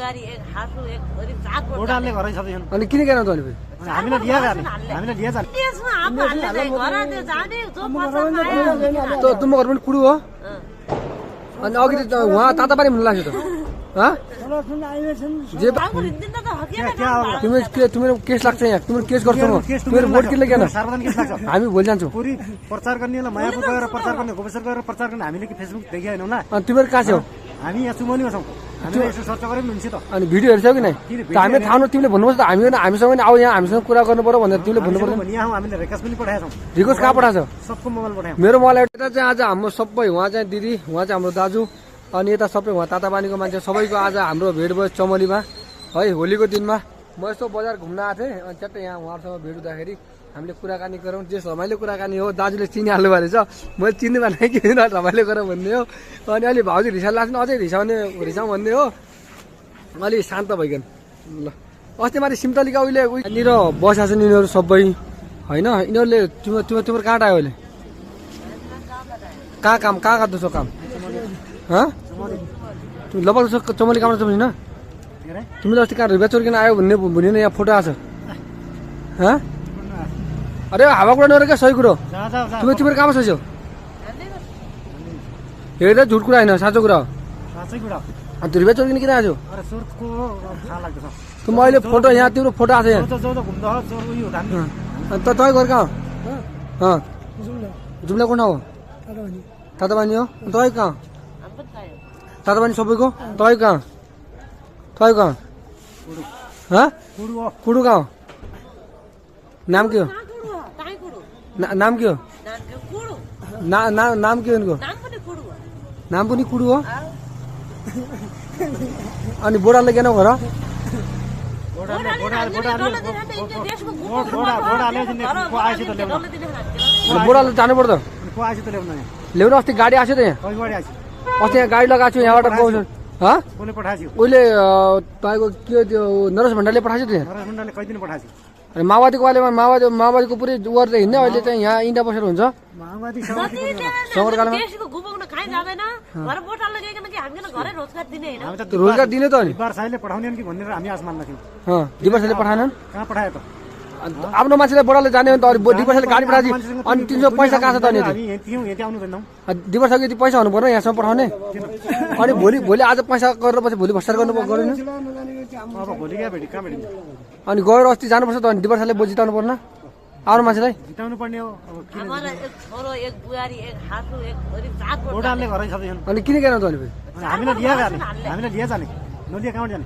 बुहारी एक हाँसु एक छोरी सात भोटाले घरै सबै छन् अनि किन किन त अनि हामीले लिया जाने हामीले लिया जाने त्यसमा आफू हाल्ने चाहिँ घर त्यो जाने जो पसलमा आयो त तुम घर पनि कुडु हो अनि अघि त उहाँ ताता पानी भन्नु लाग्यो त हँ जे बाबु हिँड्दिन त हकिएन तिम्रो केस लाग्छ यहाँ तिम्रो केस गर्छौ म तिम्रो भोट किन किन सार्वजनिक केस लाग्छ हामी भोलि जान्छौँ पुरी प्रचार गर्नेलाई मायापुर गएर प्रचार गर्ने गोपेश्वर गएर प्रचार गर्ने हामीले कि फेसबुक देखिएनौँ न अनि तिम्रो कहाँ छौ हामी यहाँ चुमनीमा छौँ हामीले यसो सर्च गरे पनि हुन्छ त अनि भिडियो हेर्छौ कि नै त हामीले थाहा न तिमीले भन्नुपर्छ त हामीसँग पनि आऊ यहाँ हामीसँग कुरा गर्नु पर्यो भनेर तिमीले भन्नु पर्दैन यहाँ हामीले रिक्वेस्ट पनि पठाएका छौँ रिक्वेस्ट कहाँ पठाएको छ सबको मोबाइल पठायौँ मेरो मोबाइल यता चाहिँ आज हाम्रो सबै उहाँ चाहिँ दिदी उहाँ चाहिँ हाम्रो दाजु अनि यता सबै उहाँ तातापानीको मान्छे सबैको आज हाम्रो भेट भयो चमलीमा है होलीको दिनमा म यस्तो बजार घुम्न आएको थिएँ अनि च्याट्टै यहाँ उहाँहरूसँग भेट हुँदाखेरि हामीले कुराकानी गरौँ जे रमाइलो कुराकानी हो दाजुले चिनिहाल्नु भएको रहेछ मैले चिन्नु भएन कि रमाइलो गरौँ भन्ने हो अनि अलि भाउजू रिसाउ लाग्छ अझै रिसाउँ भन्ने हो अलि शान्त भइकन ल अस्ति माथि सिमतलीका उहिले यहाँनिर बसेको छ नि यिनीहरू सबै होइन यिनीहरूले तिम्रो कहाँ आयो अहिले कहाँ गर्दैछौ काम हँ लगभग चमली काम छ होइन तिमीले अस्ति कहाँ रुपियाँ चोर्किन आयो भन्ने यहाँ फोटो आएको छ हँ अरे हावा कुरा नगर क्या सही कुरो तिम्रो कहाँमा छैछौ हेर्दा झुट कुरा होइन साँचो कुरा हो अनि रुपियाँ चोर्किन किन आएको छौ मैले फोटो यहाँ तिम्रो फोटो आएको छ यहाँ अन्त तपाईँ घर कहाँ हो जुम्ला कुन ठाउँ हो तातापानी हो तपाईँ कहाँ तातापानी सबैको तपाईँ कहाँ कुडु कहाँ हो नाम के हो नाम के हो नाम के हो उनको नाम पनि कुडु हो अनि बोडाले किन घर बोडाले जानु पर्छ ल्याउनु अस्ति गाडी आएको थियो त यहाँ अस्ति यहाँ गाडी लगाएको छु यहाँबाट उहिले तपाईँको के त्यो नरेश भण्डारीले पठाएको थियो त्यहाँ अनि माओवादीको बारेमा माओवादीको पुरै उवर चाहिँ हिँड्ने अहिले चाहिँ यहाँ इन्डिया बसेर हुन्छ रोजगार दिने त अनि दिवसले पठाएनन् आफ्नो मान्छेलाई बडाले जाने भने त दिवसले गाडी पठाइदियो अनि 300 पैसा कहाँ छ त अनि दिवस अघि यति पैसा हुनु पर्ने यहाँसम्म पठाउने अनि भोलि आज पैसा गरेर पछि भोलि भ्रष्टाचार गर्नु गरेन अनि गएर अस्ति जानुपर्छ त अनि दिवसले बोझ जिताउनु पर्न आफ्नो मान्छेलाई जिताउनु पर्ने हो एक छोरो एक बुहारी एक हाँसु एक छोरी सात भोटाले घरै सबै छन् अनि किन किन त अनि हामीले लिया जाने हामीले लिया जाने नलिया कहाँ जाने